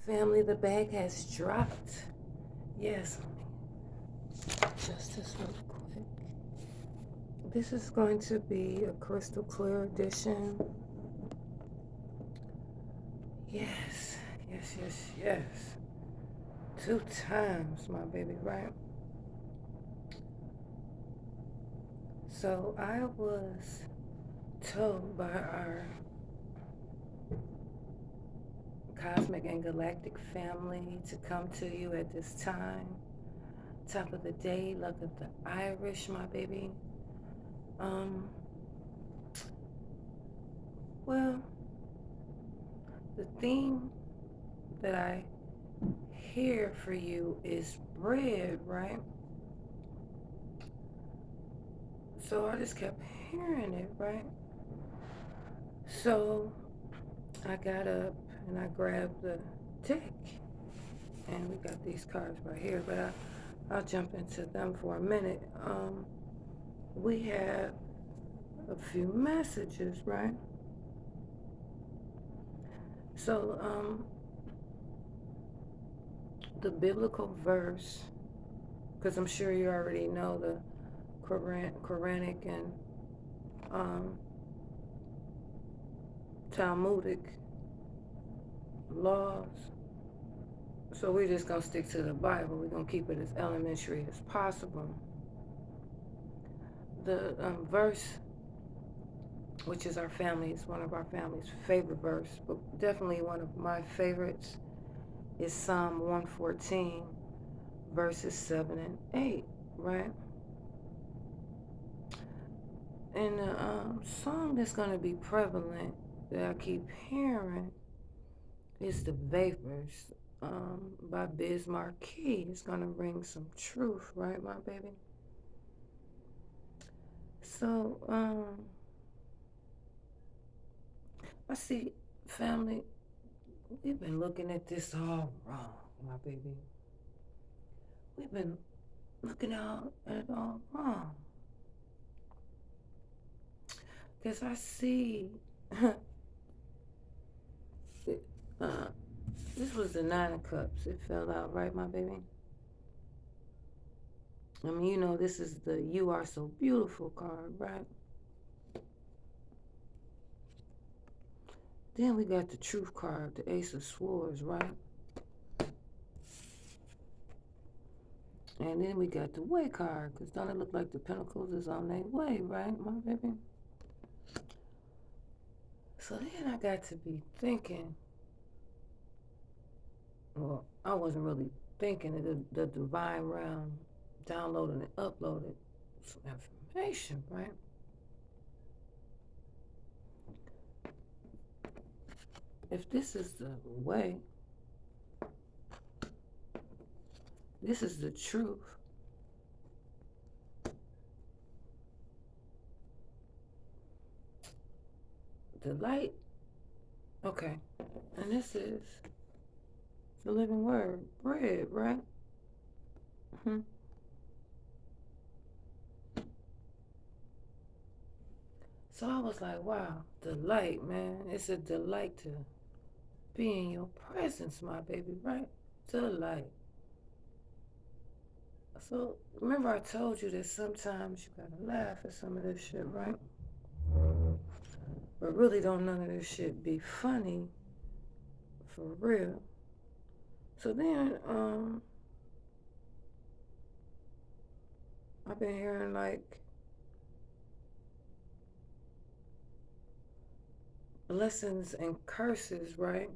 Family, the bag has dropped. Yes, just this real quick. This is going to be a crystal clear edition. Yes, yes, yes, yes. 2 times, my baby, right? So I was told by our cosmic and galactic family to come to you at this time. Top of the day, luck of the Irish, my baby. Um, well, the theme that I hear for you is bread, right? So I just kept hearing it, right? So I got up and I grabbed the deck, and we got these cards right here, but I'll jump into them for a minute. We have a few messages, right? So the biblical verse, because I'm sure you already know the Quranic and um, Talmudic laws. So we're just going to stick to the Bible. We're going to keep it as elementary as possible. The verse, which is one of our family's favorite verse, but definitely one of my favorites, is Psalm 114, verses 7 and 8, right? And the song that's going to be prevalent that I keep hearing is The Vapors by Biz Marquee. It's going to bring some truth, right, my baby? So, I see, family, we've been looking at this all wrong, my baby. We've been looking at it all wrong. Because I see, uh, this was the Nine of Cups. It fell out, right, my baby? I mean, you know, this is the You Are So Beautiful card, right? Then we got the Truth card, the Ace of Swords, right? And then we got the Way card, because don't it look like the Pentacles is on their way, right, my baby? So then I got to be thinking, well, I wasn't really thinking it. The divine realm downloaded and uploaded some information, right? If this is the way, this is the truth. The light, okay, and this is the living word, bread, right? Mm-hmm. So I was like, wow, delight, man. It's a delight to be in your presence, my baby, right? Delight. So remember I told you that sometimes you gotta laugh at some of this shit, right? But really don't none of this shit be funny for real. So then, I've been hearing like blessings and curses, right?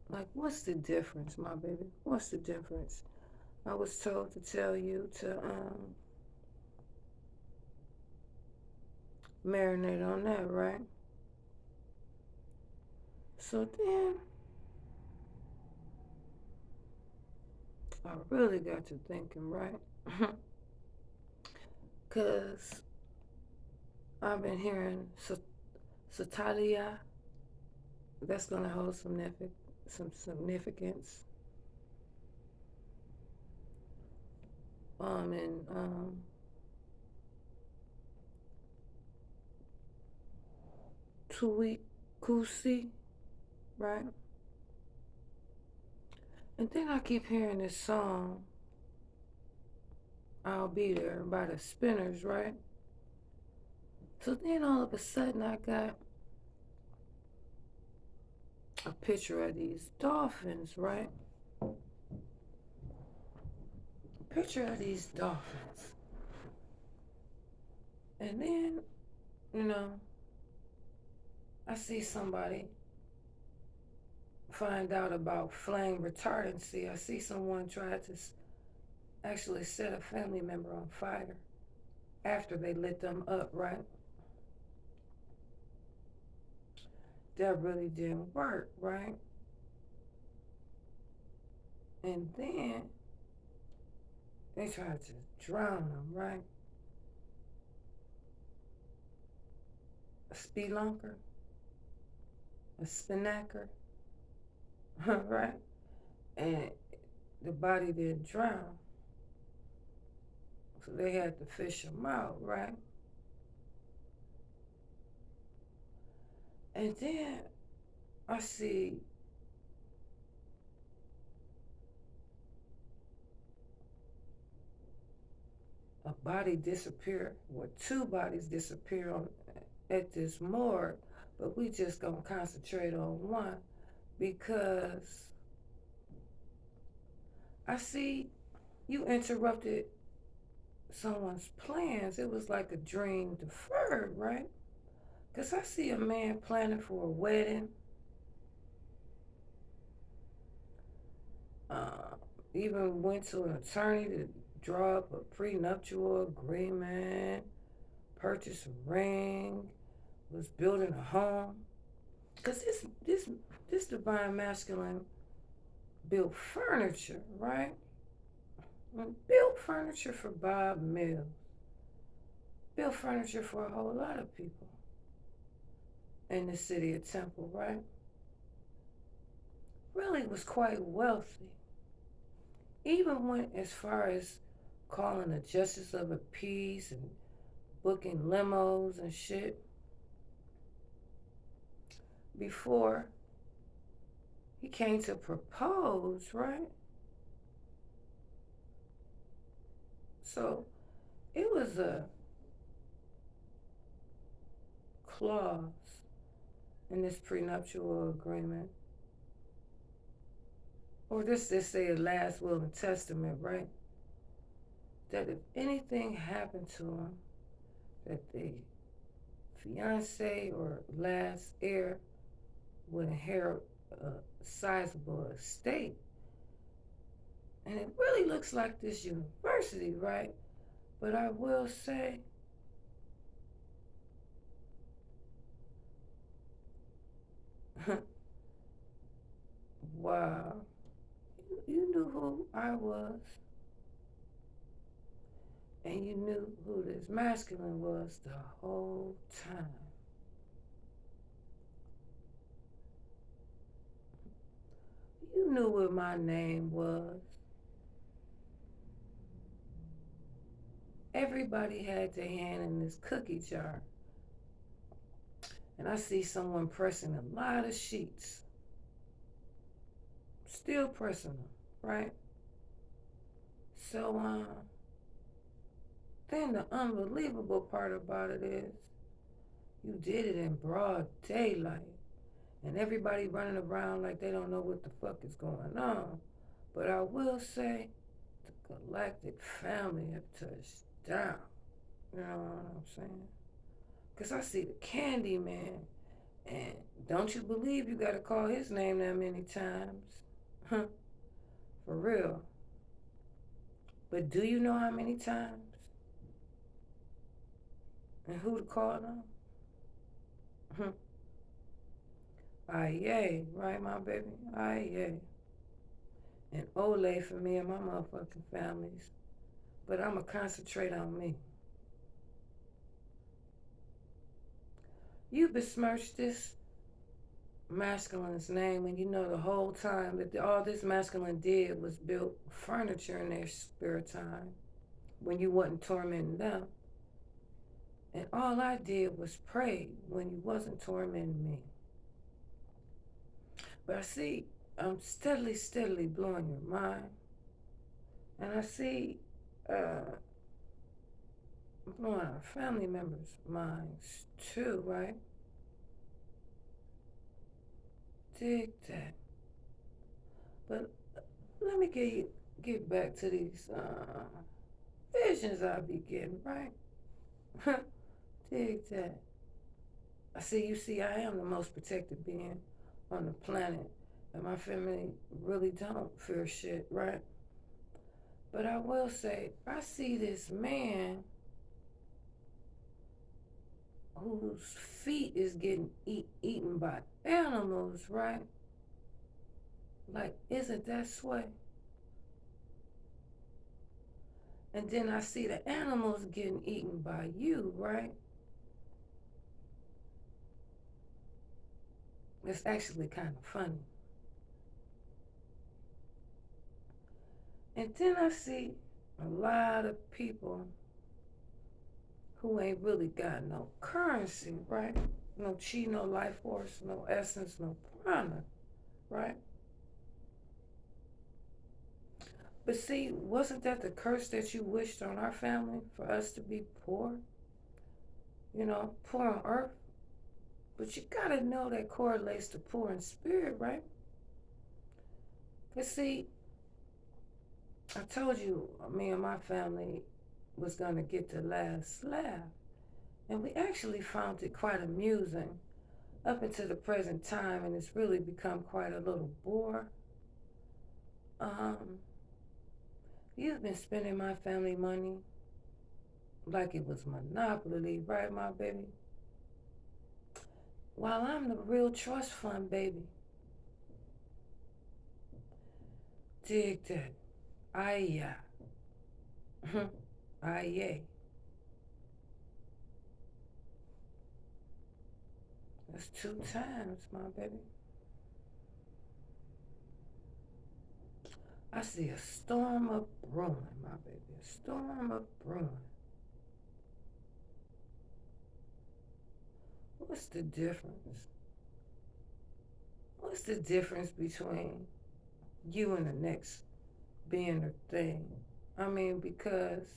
Like, what's the difference, my baby? What's the difference? I was told to tell you to marinate on that, right? So then I really got to thinking, right? Because I've been hearing Satalia, that's going to hold some significance. And Tui Kusi, right? And then I keep hearing this song, I'll Be There, by the Spinners, right? So then all of a sudden I got a picture of these dolphins, right? A picture of these dolphins. And then, you know, I see somebody find out about flame retardancy. I see someone try to actually set a family member on fire after they lit them up, right? That really didn't work, right? And then they tried to drown them, right? A spelunker, a spinnaker, right? And the body didn't drown, so they had to fish them out, right? And then I see a body disappear, or two bodies disappear at this morgue, but we just gonna concentrate on one because I see you interrupted someone's plans. It was like a dream deferred, right? Because I see a man planning for a wedding, uh, even went to an attorney to draw up a prenuptial agreement, purchase a ring, was building a home. Because this divine masculine built furniture, right? Built furniture for Bob Mills. Built furniture for a whole lot of people in the city of Temple, right? Really was quite wealthy. Even went as far as calling the justice of the peace and booking limos and shit before he came to propose, right? So it was a clause in this prenuptial agreement, or this they say a last will and testament, right? That if anything happened to him, that the fiance or last heir would inherit a sizable estate. And it really looks like this university, right? But I will say, wow, you knew who I was, and you knew who this masculine was the whole time. You knew what my name was. Everybody had their hand in this cookie jar. And I see someone pressing a lot of sheets. Still pressing them, right? So, then the unbelievable part about it is you did it in broad daylight. And everybody running around like they don't know what the fuck is going on. But I will say, the galactic family have touched down. You know what I'm saying? Because I see the Candy Man, and don't you believe you gotta call his name that many times? Huh? For real. But do you know how many times? And who to call them? Aye, yay, right, my baby? Aye, yay. And Ole for me and my motherfucking families. But I'ma concentrate on me. You besmirched this masculine's name, and you know the whole time that all this masculine did was build furniture in their spare time when you wasn't tormenting them. And all I did was pray when you wasn't tormenting me. But I see I'm steadily blowing your mind. And I see blowing our family members' minds too, right? Dig that. But let me get back to these visions I be getting, right? Dig that. You see, I am the most protected being on the planet, and my family really don't fear shit, right? But I will say, I see this man whose feet is getting eaten by animals, right? Like, isn't that sway? And then I see the animals getting eaten by you, right? It's actually kind of funny. And then I see a lot of people who ain't really got no currency, right? No chi, no life force, no essence, no prana, right? But see, wasn't that the curse that you wished on our family for us to be poor? Poor on earth. But you gotta know that correlates to poor in spirit, right? Cause see, I told you me and my family was gonna get the last laugh. And we actually found it quite amusing up until the present time, and it's really become quite a little bore. Um, you've been spending my family money like it was monopoly, right, my baby? While I'm the real trust fund baby. Dig that. Aye, aye. That's two times, my baby. I see a storm of brewing, my baby. A storm of brewing. What's the difference? What's the difference between you and the next being or thing? I mean, because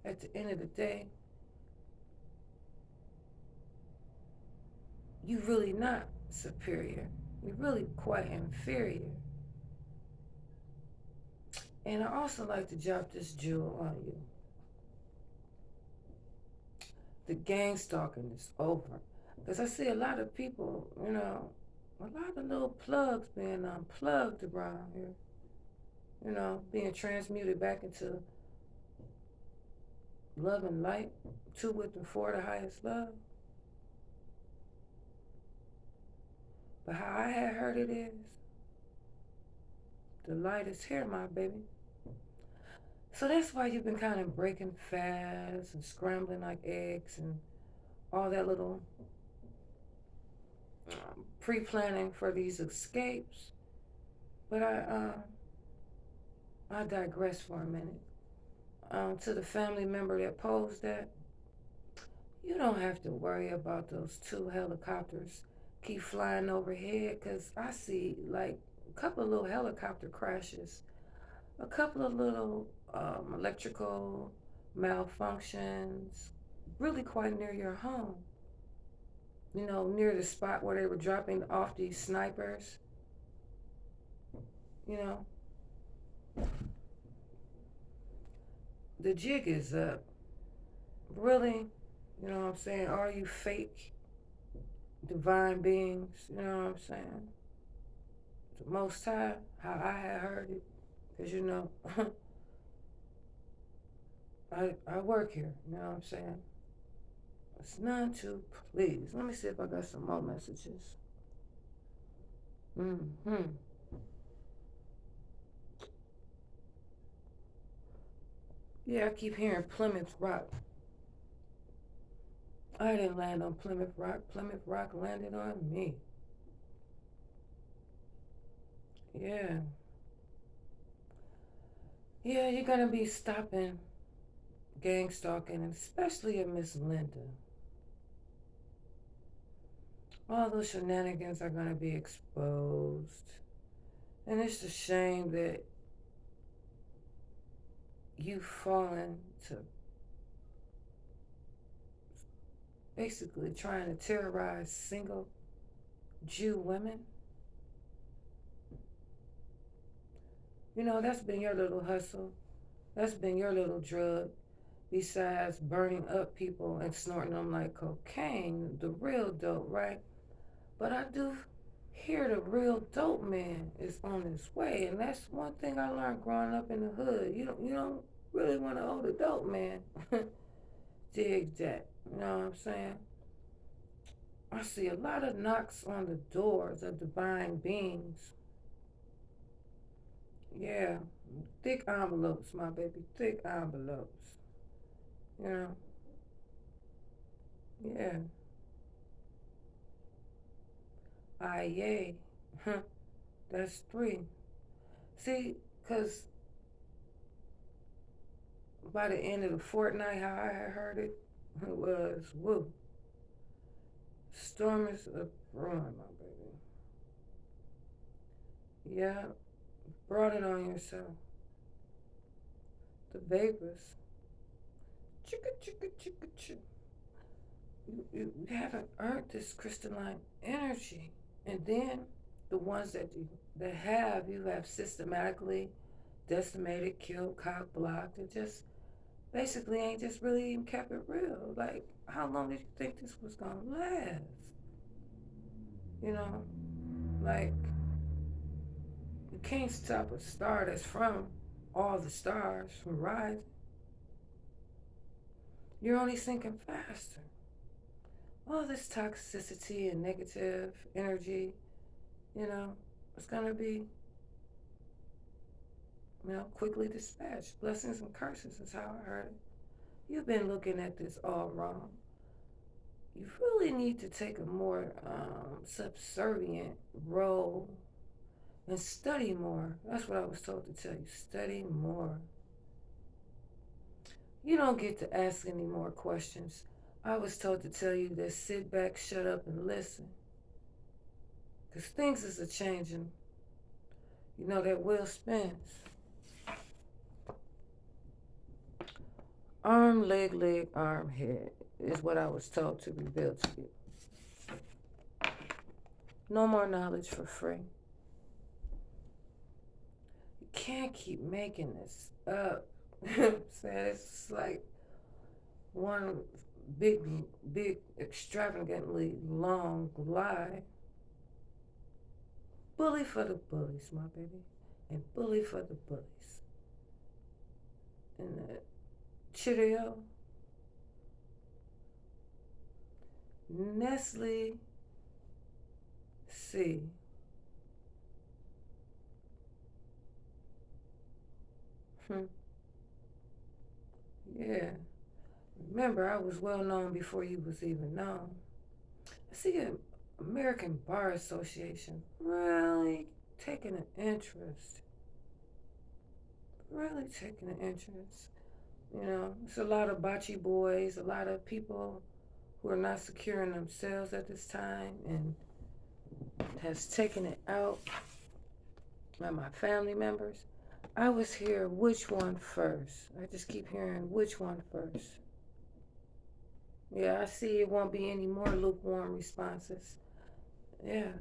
at the end of the day, you really not superior. You're really quite inferior. And I also like to drop this jewel on you. The gang stalking is over. Because I see a lot of people, a lot of little plugs being unplugged around here, being transmuted back into love and light, two with and for the highest love. But how I had heard it is, the light is here, my baby. So that's why you've been kind of breaking fast and scrambling like eggs and all that little pre-planning for these escapes. But I digress for a minute. To the family member that posed that, you don't have to worry about those two helicopters keep flying overhead, because I see like a couple of little helicopter crashes, a couple of little electrical malfunctions, really quite near your home. Near the spot where they were dropping off these snipers. You know, the jig is up. Really, you know what I'm saying? Are you fake divine beings? You know what I'm saying? The Most High, how I had heard it, because I work here. You know what I'm saying? It's none too please. Let me see if I got some more messages. Mm-hmm. Yeah, I keep hearing Plymouth Rock. I didn't land on Plymouth Rock. Plymouth Rock landed on me. Yeah. Yeah, you're gonna be stopping gang stalking, and especially at Miss Linda. All those shenanigans are gonna be exposed. And it's a shame that you've fallen to basically trying to terrorize single Jew women. That's been your little hustle. That's been your little drug. Besides burning up people and snorting them like cocaine, the real dope, right? But I do hear the real dope man is on his way, and that's one thing I learned growing up in the hood. You don't really want to owe the dope man. Dig that. You know what I'm saying? I see a lot of knocks on the doors of divine beings. Yeah, thick envelopes, my baby, thick envelopes. You know, yeah. Yay. That's three. See, because by the end of the fortnight, how I had heard it, it was, woo, storm is a brewing, my baby. Yeah, brought it on yourself. The vapors. Chicka, chicka, chicka, chicka. You haven't earned this crystalline energy. And then the ones that you have systematically decimated, killed, cock blocked, and just basically ain't just really even kept it real. Like, how long did you think this was gonna last? You know, like, you can't stop a star that's from all the stars from rising. You're only sinking faster. All this toxicity and negative energy, you know, it's gonna be, quickly dispatched. Blessings and curses is how I heard it. You've been looking at this all wrong. You really need to take a more subservient role and study more. That's what I was told to tell you. Study more. You don't get to ask any more questions. I was told to tell you that sit back, shut up, and listen. Because things is a changing. You know that wheel spins. Arm, leg, arm, head is what I was told to reveal to you. No more knowledge for free. You can't keep making this up. Saying it's like one big, big, extravagantly long lie. Bully for the bullies, my baby. And bully for the bullies. And Cheerio, Nestle C. Yeah. Remember, I was well known before you was even known. I see an American Bar Association really taking an interest. Really taking an interest. It's a lot of bocce boys, a lot of people who are not secure in themselves at this time and has taken it out at my family members. I was here, which one first? I just keep hearing which one first. Yeah, I see it won't be any more lukewarm responses. Yeah.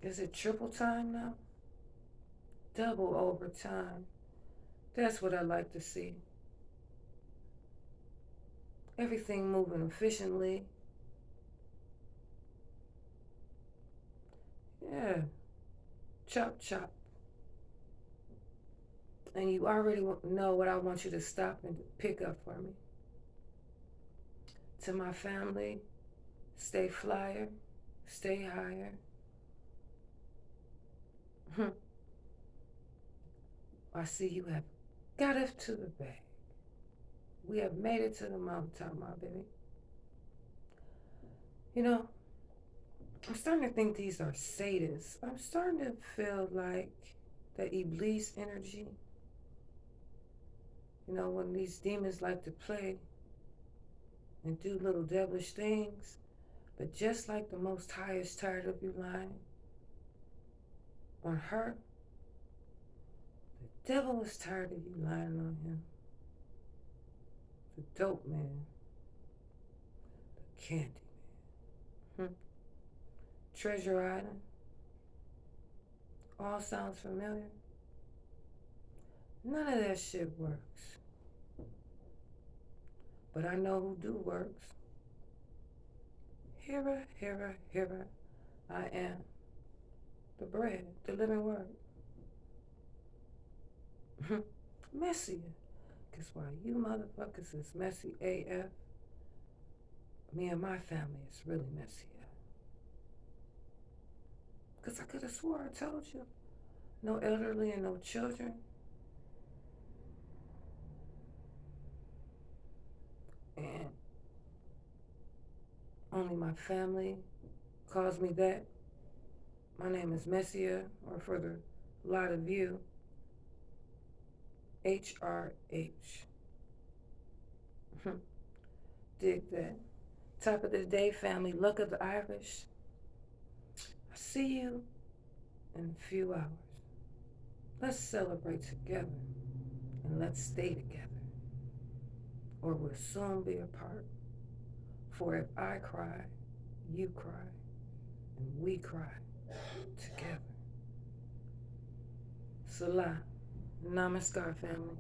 Is it triple time now? Double overtime. That's what I like to see. Everything moving efficiently. Yeah. Chop, chop. And you already know what I want you to stop and pick up for me. To my family, stay flyer, stay higher. I see you have got us to the bag. We have made it to the mountaintop, my baby. I'm starting to think these are sadists. I'm starting to feel like the Iblis energy. When these demons like to play and do little devilish things, but just like the Most High is tired of you lying, on her. The devil was tired of you lying on him. The dope man. The candy man. Treasure Island. All sounds familiar? None of that shit works. But I know who do works. Hearer, hearer, hearer. I am the bread, the living word. Messier. Because while you motherfuckers is messy AF, me and my family is really messier. Because I could have swore I told you. No elderly and no children. And only my family calls me that. My name is Messiah, or for the lot of you, HRH. Dig that. Top of the day, family. Luck of the Irish. I see you in a few hours. Let's celebrate together and let's stay together, or we'll soon be apart. For if I cry, you cry, and we cry together. Salah. Namaskar, family.